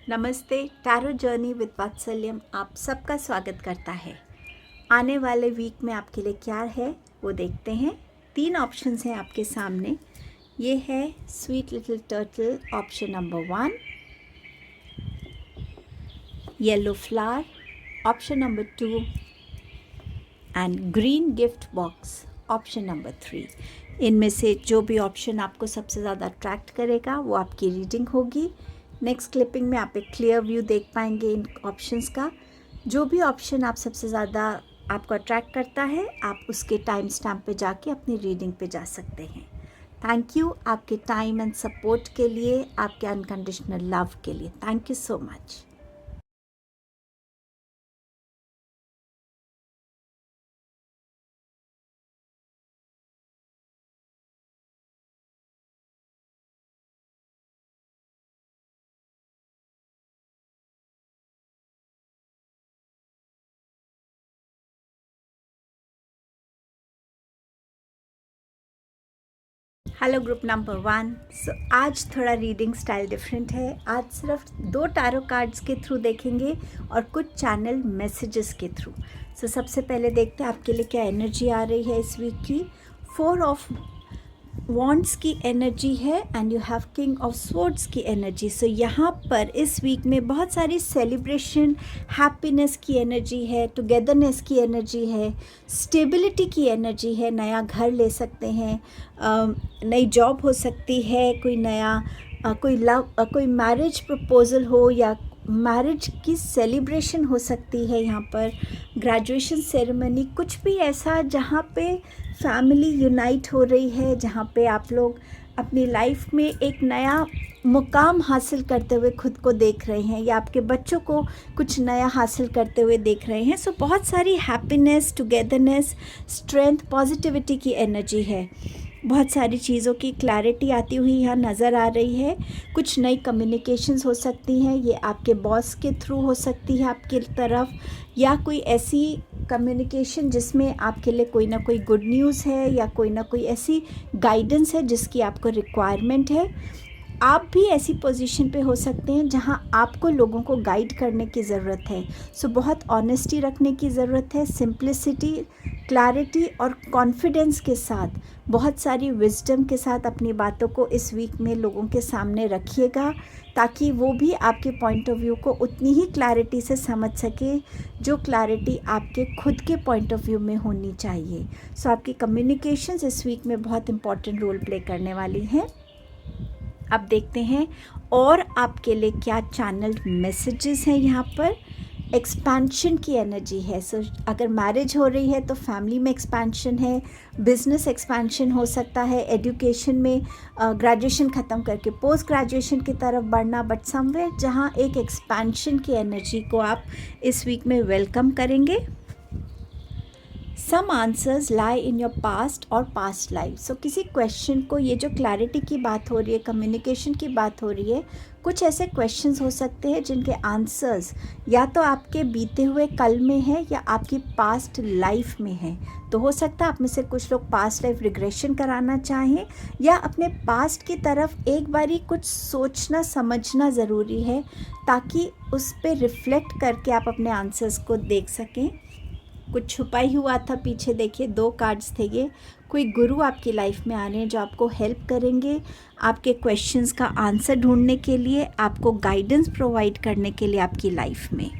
नमस्ते। Tarot journey with वात्सल्यम आप सबका स्वागत करता है। आने वाले वीक में आपके लिए क्या है वो देखते हैं। 3 ऑप्शंस हैं आपके सामने। ये है sweet little turtle option number 1, yellow flower option number 2 and green gift box option number 3। इनमें से जो भी ऑप्शन आपको सबसे ज़्यादा अट्रैक्ट करेगा वो आपकी रीडिंग होगी। नेक्स्ट क्लिपिंग में आप एक क्लियर व्यू देख पाएंगे इन ऑप्शंस का। जो भी ऑप्शन आप सबसे ज़्यादा आपको अट्रैक्ट करता है आप उसके टाइम स्टैम्प पे जाके अपनी रीडिंग पे जा सकते हैं। थैंक यू आपके टाइम एंड सपोर्ट के लिए, आपके अनकंडीशनल लव के लिए। Thank you so much. Hello group number 1। सो आज थोड़ा रीडिंग स्टाइल डिफरेंट है। आज सिर्फ 2 टैरो कार्ड्स के थ्रू देखेंगे और कुछ चैनल मैसेजेस के थ्रू। सो सबसे पहले देखते हैं आपके लिए क्या एनर्जी आ रही है इस वीक की। 4 ऑफ वॉन्ड्स की एनर्जी है and you have king of swords की एनर्जी। सो यहाँ पर इस वीक में बहुत सारी सेलिब्रेशन, हैप्पीनेस की एनर्जी है, टुगेदरनेस की एनर्जी है, स्टेबिलिटी की एनर्जी है। नया घर ले सकते हैं, नई जॉब हो सकती है, कोई नया कोई लव कोई मैरिज प्रपोजल हो या मैरिज की सेलिब्रेशन हो सकती है। यहाँ पर ग्रेजुएशन सेरेमनी, कुछ भी ऐसा जहाँ पे फैमिली यूनाइट हो रही है, जहाँ पे आप लोग अपनी लाइफ में एक नया मुकाम हासिल करते हुए खुद को देख रहे हैं या आपके बच्चों को कुछ नया हासिल करते हुए देख रहे हैं। सो बहुत सारी हैप्पीनेस, टुगेदरनेस, स्ट्रेंथ, पॉजिटिविटी की एनर्जी है। बहुत सारी चीज़ों की क्लैरिटी आती हुई यहाँ नज़र आ रही है। कुछ नई कम्युनिकेशंस हो सकती हैं, ये आपके बॉस के थ्रू हो सकती है आपकी तरफ, या कोई ऐसी कम्युनिकेशन जिसमें आपके लिए कोई ना कोई गुड न्यूज़ है या कोई ना कोई ऐसी गाइडेंस है जिसकी आपको रिक्वायरमेंट है। आप भी ऐसी पोजीशन पे हो सकते हैं जहां आपको लोगों को गाइड करने की ज़रूरत है। सो बहुत ऑनेस्टी रखने की ज़रूरत है, सिंप्लिसिटी, क्लैरिटी और कॉन्फिडेंस के साथ, बहुत सारी विजडम के साथ अपनी बातों को इस वीक में लोगों के सामने रखिएगा ताकि वो भी आपके पॉइंट ऑफ व्यू को उतनी ही क्लैरिटी से समझ सके जो क्लैरिटी आपके खुद के पॉइंट ऑफ व्यू में होनी चाहिए। सो आपकी कम्युनिकेशंस इस वीक में बहुत इंपॉर्टेंट रोल प्ले करने वाली हैं। अब देखते हैं और आपके लिए क्या चैनल मैसेजेस हैं। यहाँ पर एक्सपेंशन की एनर्जी है। सो अगर मैरिज हो रही है तो फैमिली में एक्सपेंशन है, बिजनेस एक्सपेंशन हो सकता है, एजुकेशन में ग्रेजुएशन ख़त्म करके पोस्ट ग्रेजुएशन की तरफ बढ़ना, बट समवेयर जहाँ एक एक्सपेंशन की एनर्जी को आप इस वीक में वेलकम करेंगे। Some answers lie in your past और पास्ट लाइफ। सो किसी क्वेश्चन को, ये जो क्लैरिटी की बात हो रही है, कम्युनिकेशन की बात हो रही है, कुछ ऐसे क्वेश्चंस हो सकते हैं जिनके आंसर्स या तो आपके बीते हुए कल में है या आपकी पास्ट लाइफ में है। तो हो सकता है आप में से कुछ लोग पास्ट लाइफ रिग्रेशन कराना चाहें या अपने पास्ट की तरफ एक बारी कुछ सोचना समझना ज़रूरी है ताकि उस पर रिफ्लेक्ट करके आप अपने आंसर्स को देख सकें। कुछ छुपा ही हुआ था पीछे, देखिए 2 कार्ड्स थे ये। कोई गुरु आपकी लाइफ में आ रहे हैं जो आपको हेल्प करेंगे आपके क्वेश्चंस का आंसर ढूंढने के लिए, आपको गाइडेंस प्रोवाइड करने के लिए आपकी लाइफ में।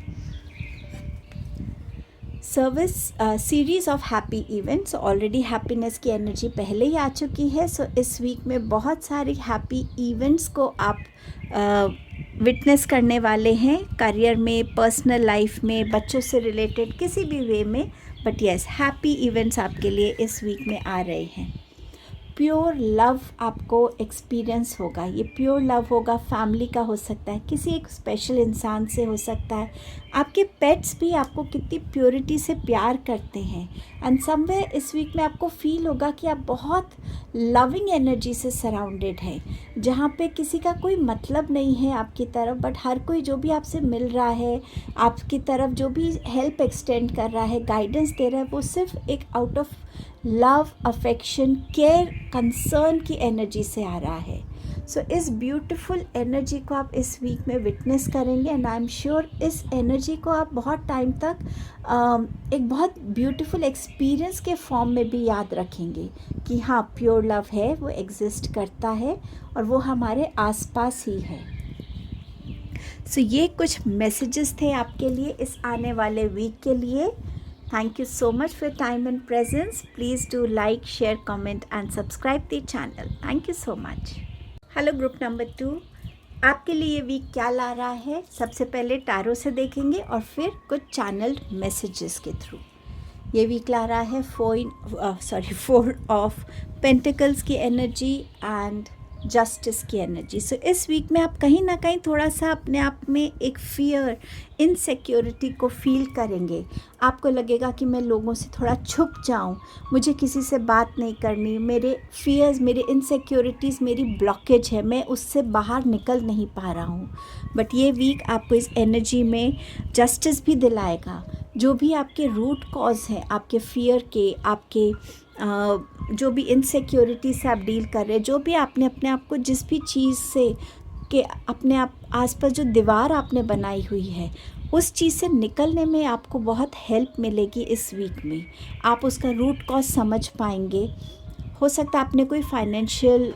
Service series of happy events, already happiness की एनर्जी पहले ही आ चुकी है। सो इस वीक में बहुत सारी हैप्पी इवेंट्स को आप विटनेस करने वाले हैं, करियर में, पर्सनल लाइफ में, बच्चों से रिलेटेड किसी भी वे में। बट यस, हैप्पी इवेंट्स आपके लिए इस वीक में आ रहे हैं। प्योर लव आपको एक्सपीरियंस होगा। ये प्योर लव होगा, फैमिली का हो सकता है, किसी एक स्पेशल इंसान से हो सकता है, आपके पेट्स भी आपको कितनी प्योरिटी से प्यार करते हैं। एंड समवेयर इस वीक में आपको फील होगा कि आप बहुत लविंग एनर्जी से सराउंडेड हैं, जहाँ पे किसी का कोई मतलब नहीं है आपकी तरफ, बट हर कोई जो भी आपसे मिल रहा है, आपकी तरफ जो भी हेल्प एक्सटेंड कर रहा है, गाइडेंस दे रहा है, वो सिर्फ एक out of love, affection, care, concern की एनर्जी से आ रहा है। सो इस ब्यूटीफुल एनर्जी को आप इस वीक में विटनेस करेंगे एंड आई एम श्योर इस एनर्जी को आप बहुत टाइम तक एक बहुत ब्यूटीफुल एक्सपीरियंस के फॉर्म में भी याद रखेंगे कि हाँ, प्योर लव है, वो एग्जिस्ट करता है और वो हमारे आसपास ही है। सो ये कुछ मैसेजेस थे आपके लिए इस आने वाले वीक के लिए। Thank you so much for your time and presence. Please do like, share, comment and subscribe the channel. Thank you so much. Hello group number 2. आपके लिए ये वीक क्या ला रहा है? सबसे पहले टारो से देखेंगे और फिर कुछ चैनल्ड मैसेजेस के थ्रू। ये वीक ला रहा है 4 ऑफ पेंटिकल्स की एनर्जी एंड जस्टिस की एनर्जी। सो इस वीक में आप कहीं ना कहीं थोड़ा सा अपने आप में एक फियर, इनसिक्योरिटी को फील करेंगे। आपको लगेगा कि मैं लोगों से थोड़ा छुप जाऊं, मुझे किसी से बात नहीं करनी, मेरे फियर्स, मेरे इनसिक्योरिटीज़ मेरी ब्लॉकेज है, मैं उससे बाहर निकल नहीं पा रहा हूं। बट ये वीक आपको इस एनर्जी में जस्टिस भी दिलाएगा। जो भी आपके रूट कॉज है, आपके फियर के, आपके जो भी इनसिक्योरिटी से आप डील कर रहे हैं, जो भी आपने अपने आप को जिस भी चीज़ से कि अपने आप आसपास जो दीवार आपने बनाई हुई है, उस चीज़ से निकलने में आपको बहुत हेल्प मिलेगी इस वीक में। आप उसका रूट कॉज समझ पाएंगे। हो सकता है आपने कोई फाइनेंशियल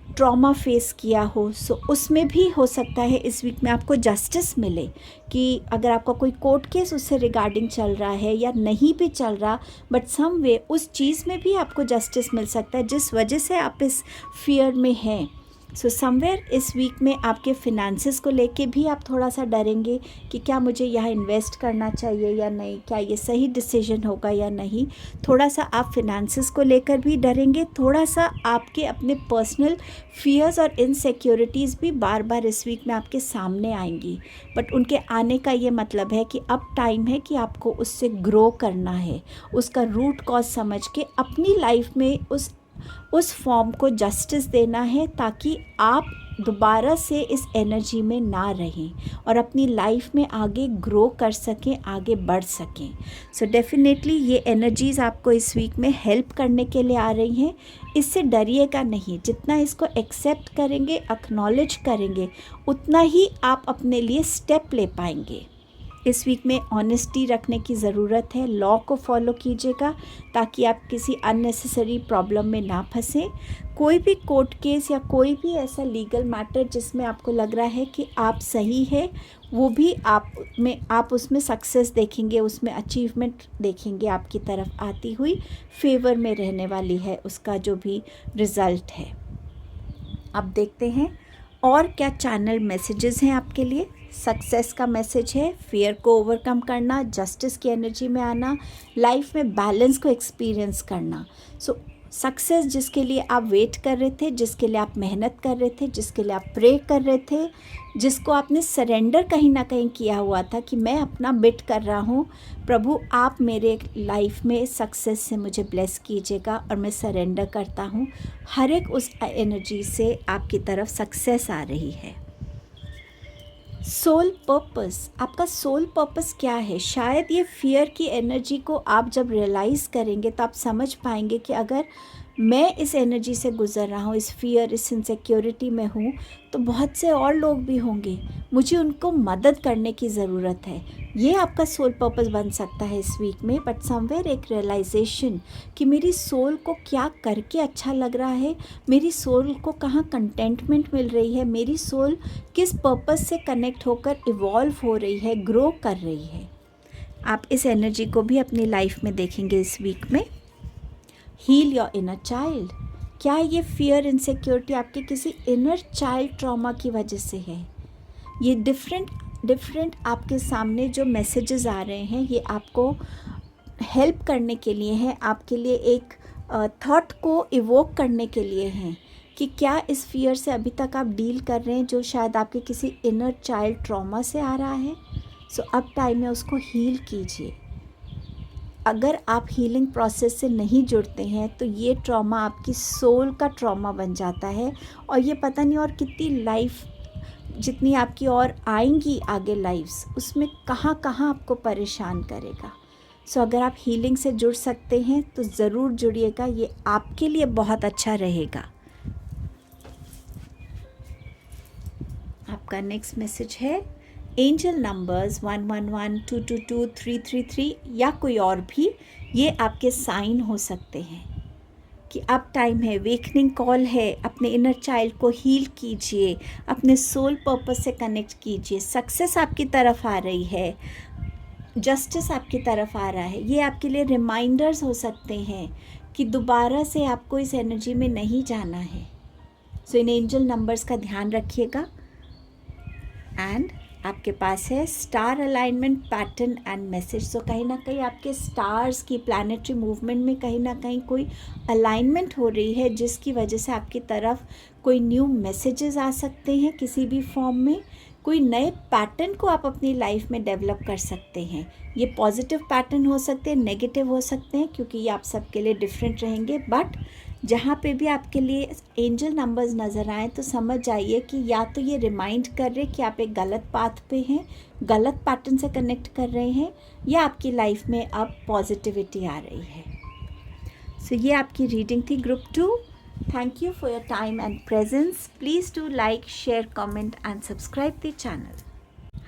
ट्रॉमा फेस किया हो, सो उसमें भी हो सकता है इस वीक में आपको जस्टिस मिले कि अगर आपका कोई कोर्ट केस उससे रिगार्डिंग चल रहा है या नहीं भी चल रहा, बट सम वे उस चीज़ में भी आपको जस्टिस मिल सकता है जिस वजह से आप इस फियर में हैं। सो समवेयर इस वीक में आपके फिनेंसेस को लेके भी आप थोड़ा सा डरेंगे कि क्या मुझे यहाँ इन्वेस्ट करना चाहिए या नहीं, क्या ये सही डिसीजन होगा या नहीं। थोड़ा सा आप फिनेंसेस को लेकर भी डरेंगे, थोड़ा सा आपके अपने पर्सनल फियर्स और इनसिक्योरिटीज़ भी बार बार इस वीक में आपके सामने आएंगी। बट उनके आने का ये मतलब है कि अब टाइम है कि आपको उससे ग्रो करना है, उसका रूट कॉज समझ के अपनी लाइफ में उस फॉर्म को जस्टिस देना है, ताकि आप दोबारा से इस एनर्जी में ना रहें और अपनी लाइफ में आगे ग्रो कर सकें, आगे बढ़ सकें। सो डेफिनेटली ये एनर्जीज़ आपको इस वीक में हेल्प करने के लिए आ रही हैं। इससे डरिएगा नहीं, जितना इसको एक्सेप्ट करेंगे, एक्नॉलेज करेंगे, उतना ही आप अपने लिए स्टेप ले पाएंगे। इस वीक में ऑनेस्टी रखने की ज़रूरत है, लॉ को फॉलो कीजिएगा ताकि आप किसी अननेसेसरी प्रॉब्लम में ना फंसें। कोई भी कोर्ट केस या कोई भी ऐसा लीगल मैटर जिसमें आपको लग रहा है कि आप सही है, वो भी आप उसमें सक्सेस देखेंगे, उसमें अचीवमेंट देखेंगे आपकी तरफ आती हुई, फेवर में रहने वाली है उसका जो भी रिज़ल्ट है। अब देखते हैं और क्या चैनल मैसेजेस हैं आपके लिए। सक्सेस का मैसेज है, फियर को ओवरकम करना, जस्टिस की एनर्जी में आना, लाइफ में बैलेंस को एक्सपीरियंस करना। सो सक्सेस जिसके लिए आप वेट कर रहे थे, जिसके लिए आप मेहनत कर रहे थे, जिसके लिए आप प्रे कर रहे थे, जिसको आपने सरेंडर कहीं ना कहीं किया हुआ था कि मैं अपना बिट कर रहा हूँ, प्रभु आप मेरे लाइफ में सक्सेस से मुझे ब्लेस कीजिएगा और मैं सरेंडर करता हूँ। हर एक उस एनर्जी से आपकी तरफ सक्सेस आ रही है। सोल पर्पस, आपका सोल पर्पस क्या है? शायद ये फियर की एनर्जी को आप जब रियलाइज़ करेंगे तो आप समझ पाएंगे कि अगर मैं इस एनर्जी से गुज़र रहा हूँ, इस फियर, इस इनसिक्योरिटी में हूँ, तो बहुत से और लोग भी होंगे, मुझे उनको मदद करने की ज़रूरत है। ये आपका सोल पर्पस बन सकता है इस वीक में। बट समवेयर एक रियलाइजेशन कि मेरी सोल को क्या करके अच्छा लग रहा है, मेरी सोल को कहाँ कंटेंटमेंट मिल रही है, मेरी सोल किस पर्पस से कनेक्ट होकर इवॉल्व हो रही है, ग्रो कर रही है। आप इस एनर्जी को भी अपनी लाइफ में देखेंगे इस वीक में। हील योर इनर चाइल्ड, क्या ये फियर, इनसिक्योरिटी आपके किसी इनर चाइल्ड ट्रॉमा की वजह से है? ये डिफरेंट आपके सामने जो मैसेजेस आ रहे हैं, ये आपको हेल्प करने के लिए हैं, आपके लिए एक थॉट को इवोक करने के लिए हैं कि क्या इस फियर से अभी तक आप डील कर रहे हैं जो शायद आपके किसी इनर चाइल्ड ट्रॉमा से आ रहा है। सो अब टाइम है उसको हील कीजिए। अगर आप हीलिंग प्रोसेस से नहीं जुड़ते हैं तो ये ट्रॉमा आपकी सोल का ट्रॉमा बन जाता है और ये पता नहीं और कितनी लाइफ जितनी आपकी और आएंगी आगे लाइफ्स, उसमें कहाँ कहाँ आपको परेशान करेगा। सो अगर आप हीलिंग से जुड़ सकते हैं तो ज़रूर जुड़िएगा, ये आपके लिए बहुत अच्छा रहेगा। आपका नेक्स्ट मैसेज है एंजल नंबर्स 111, 222, 333 या कोई और भी, ये आपके साइन हो सकते हैं कि अब टाइम है, वेकनिंग कॉल है, अपने इनर चाइल्ड को हील कीजिए, अपने सोल पर्पस से कनेक्ट कीजिए, सक्सेस आपकी तरफ आ रही है, जस्टिस आपकी तरफ आ रहा है। ये आपके लिए रिमाइंडर्स हो सकते हैं कि दोबारा से आपको इस एनर्जी में नहीं जाना है। सो इन एंजल नंबर्स का ध्यान रखिएगा। एंड आपके पास है star alignment pattern and message. तो कहीं ना कहीं आपके स्टार्स की प्लैनेटरी मूवमेंट में कहीं ना कहीं कोई अलाइनमेंट हो रही है, जिसकी वजह से आपकी तरफ कोई न्यू मैसेजेस आ सकते हैं किसी भी फॉर्म में। कोई नए पैटर्न को आप अपनी लाइफ में डेवलप कर सकते हैं। ये पॉजिटिव पैटर्न हो सकते हैं, नेगेटिव हो सकते हैं, क्योंकि ये आप सबके लिए डिफरेंट रहेंगे। बट जहाँ पे भी आपके लिए एंजल नंबर्स नज़र आए तो समझ जाइए कि या तो ये रिमाइंड कर रहे कि आप एक गलत पाथ पे हैं, गलत पैटर्न से कनेक्ट कर रहे हैं, या आपकी लाइफ में अब पॉजिटिविटी आ रही है। सो ये आपकी रीडिंग थी group 2। Thank you for your time and presence. Please do like, share, comment and subscribe the channel.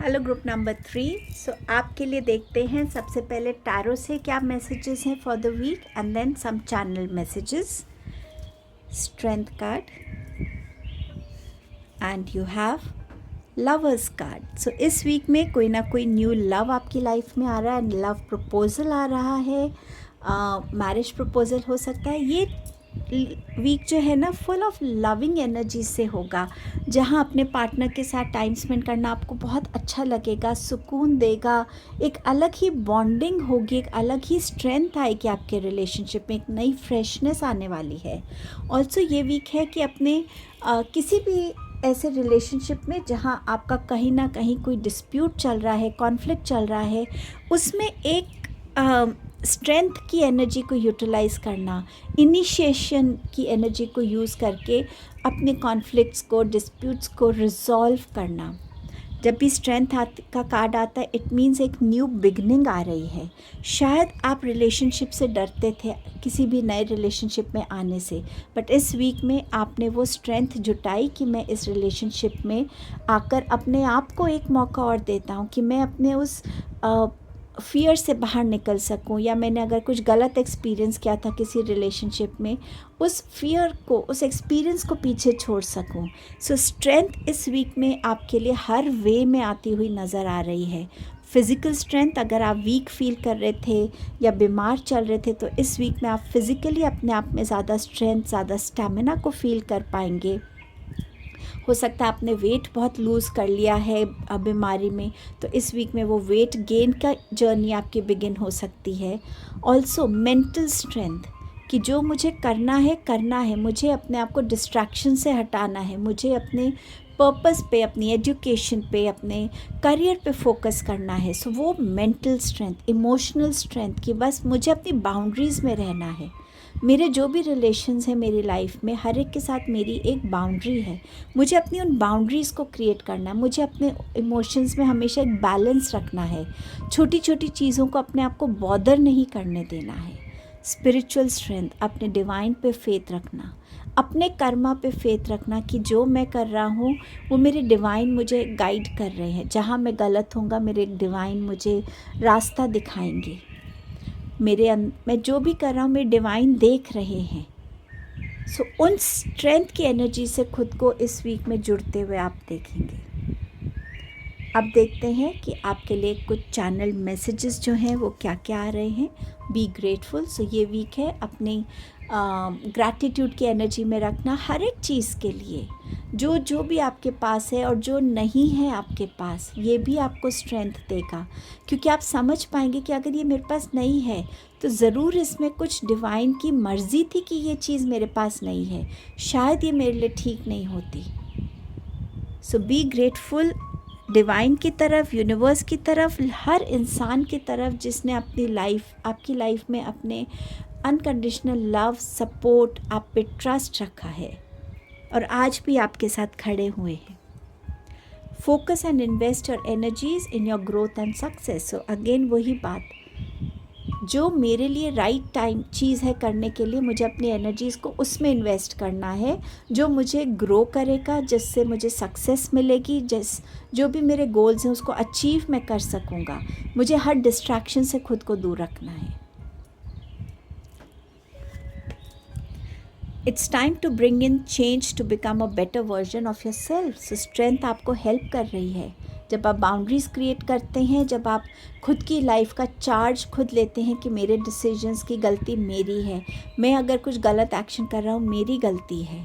Hello group number 3। सो आपके लिए देखते हैं सबसे पहले टैरो से क्या मैसेजेस हैं for the weekend then some channel messages. Strength card and you have lovers card. So इस वीक में कोई ना कोई न्यू लव आपकी लाइफ में आ रहा है एंड लव प्रपोजल आ रहा है, मैरिज प्रपोजल हो सकता है। ये वीक जो है ना फुल ऑफ लविंग एनर्जी से होगा, जहाँ अपने पार्टनर के साथ टाइम स्पेंड करना आपको बहुत अच्छा लगेगा, सुकून देगा, एक अलग ही बॉन्डिंग होगी, एक अलग ही स्ट्रेंथ आएगी आपके रिलेशनशिप में, एक नई फ्रेशनेस आने वाली है। ऑल्सो ये वीक है कि अपने किसी भी ऐसे रिलेशनशिप में जहाँ आपका कहीं ना कहीं कोई डिस्प्यूट चल रहा है, कॉन्फ्लिक्ट चल रहा है, उसमें एक स्ट्रेंथ की एनर्जी को यूटिलाइज़ करना, इनिशिएशन की एनर्जी को यूज़ करके अपने कॉन्फ्लिक्ट्स को, डिस्प्यूट्स को रिजॉल्व करना। जब भी स्ट्रेंथ का कार्ड आता है इट मीन्स एक न्यू बिगनिंग आ रही है। शायद आप रिलेशनशिप से डरते थे किसी भी नए रिलेशनशिप में आने से, बट इस वीक में आपने वो स्ट्रेंथ जुटाई कि मैं इस रिलेशनशिप में आकर अपने आप को एक मौका और देता हूँ कि मैं अपने उस फियर से बाहर निकल सकूं, या मैंने अगर कुछ गलत एक्सपीरियंस किया था किसी रिलेशनशिप में, उस फियर को, उस एक्सपीरियंस को पीछे छोड़ सकूं। सो स्ट्रेंथ इस वीक में आपके लिए हर वे में आती हुई नज़र आ रही है। फिज़िकल स्ट्रेंथ, अगर आप वीक फील कर रहे थे या बीमार चल रहे थे तो इस वीक में आप फिज़िकली अपने आप में ज़्यादा स्ट्रेंथ, ज़्यादा स्टैमिना को फील कर पाएंगे। हो सकता है आपने वेट बहुत लूज़ कर लिया है बीमारी में, तो इस वीक में वो वेट गेन का जर्नी आपकी बिगिन हो सकती है। ऑल्सो मेंटल स्ट्रेंथ कि जो मुझे करना है, मुझे अपने आप को डिस्ट्रैक्शन से हटाना है, मुझे अपने पर्पस पे, अपनी एजुकेशन पे, अपने करियर पे फोकस करना है। सो वो मेंटल स्ट्रेंथ, इमोशनल स्ट्रेंथ कि बस मुझे अपनी बाउंड्रीज़ में रहना है। मेरे जो भी रिलेशंस हैं मेरी लाइफ में, हर एक के साथ मेरी एक बाउंड्री है, मुझे अपनी उन बाउंड्रीज़ को क्रिएट करना है, मुझे अपने इमोशंस में हमेशा एक बैलेंस रखना है, छोटी छोटी चीज़ों को अपने आप को बॉदर नहीं करने देना है। स्पिरिचुअल स्ट्रेंथ, अपने डिवाइन पे फेथ रखना, अपने कर्मा पे फेथ रखना कि जो मैं कर रहा हूँ वो मेरे डिवाइन मुझे गाइड कर रहे हैं, जहाँ मैं गलत होऊंगा मेरे डिवाइन मुझे रास्ता दिखाएंगे, मैं जो भी कर रहा हूँ मेरे डिवाइन देख रहे हैं। सो उन स्ट्रेंथ की एनर्जी से खुद को इस वीक में जुड़ते हुए आप देखेंगे। अब देखते हैं कि आपके लिए कुछ चैनल मैसेजेस जो हैं वो क्या क्या आ रहे हैं। Be grateful. सो ये वीक है अपनी ग्रैटिट्यूड की एनर्जी में रखना हर एक चीज़ के लिए, जो भी आपके पास है और जो नहीं है आपके पास, ये भी आपको स्ट्रेंथ देगा, क्योंकि आप समझ पाएंगे कि अगर ये मेरे पास नहीं है तो ज़रूर इसमें कुछ डिवाइन की मर्ज़ी थी कि ये चीज़ मेरे पास नहीं है, शायद ये मेरे लिए ठीक नहीं होती। सो बी ग्रेटफुल डिवाइन की तरफ, यूनिवर्स की तरफ, हर इंसान की तरफ जिसने आपकी लाइफ में अपने अनकंडीशनल लव, सपोर्ट, आप पे ट्रस्ट रखा है और आज भी आपके साथ खड़े हुए हैं। Focus and invest your energies in your growth and success. So again वही बात, जो मेरे लिए राइट टाइम चीज़ है करने के लिए, मुझे अपनी एनर्जीज़ को उसमें इन्वेस्ट करना है, जो मुझे ग्रो करेगा, जिससे मुझे सक्सेस मिलेगी, जो भी मेरे गोल्स हैं उसको अचीव मैं कर सकूँगा। मुझे हर डिस्ट्रैक्शन से खुद को दूर रखना है। It's time to bring in change to become a better version of yourself. So strength आपको हेल्प कर रही है। जब आप बाउंड्रीज़ क्रिएट करते हैं, जब आप खुद की लाइफ का चार्ज खुद लेते हैं कि मेरे डिसीजंस की गलती मेरी है, मैं अगर कुछ गलत एक्शन कर रहा हूँ मेरी गलती है,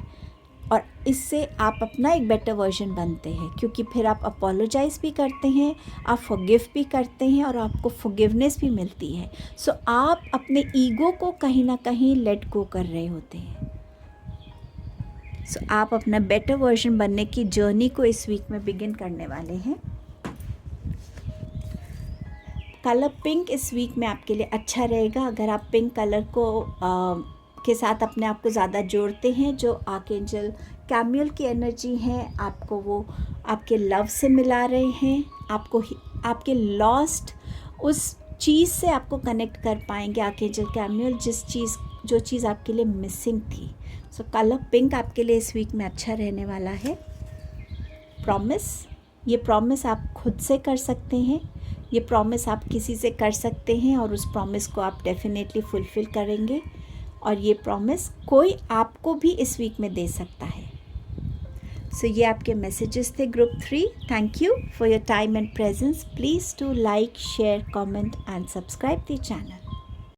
और इससे आप अपना एक बेटर वर्जन बनते हैं, क्योंकि फिर आप अपोलोजाइज़ भी करते हैं, आप फॉरगिव भी करते हैं और आपको फॉरगिवनेस भी मिलती है। सो आप अपने ईगो को कहीं ना कहीं लेट गो कर रहे होते हैं। सो आप अपना बेटर वर्जन बनने की जर्नी को इस वीक में बिगिन करने वाले हैं। कलर पिंक इस वीक में आपके लिए अच्छा रहेगा। अगर आप पिंक कलर को के साथ अपने आप को ज़्यादा जोड़ते हैं, जो आर्कएंजल कैमियल की एनर्जी है, आपको वो आपके लव से मिला रहे हैं, आपको आपके लॉस्ट उस चीज़ से आपको कनेक्ट कर पाएंगे आर्कएंजल कैमियल, जो चीज़ आपके लिए मिसिंग थी। सो कलर पिंक आपके लिए इस वीक में अच्छा रहने वाला है। प्रॉमिस, ये प्रॉमिस आप खुद से कर सकते हैं, ये प्रॉमिस आप किसी से कर सकते हैं और उस प्रॉमिस को आप डेफिनेटली फुलफ़िल करेंगे, और ये प्रॉमिस कोई आपको भी इस वीक में दे सकता है। सो ये आपके मैसेजेस थे group 3। Thank you for your time and presence. Please to like, share, comment and subscribe the channel.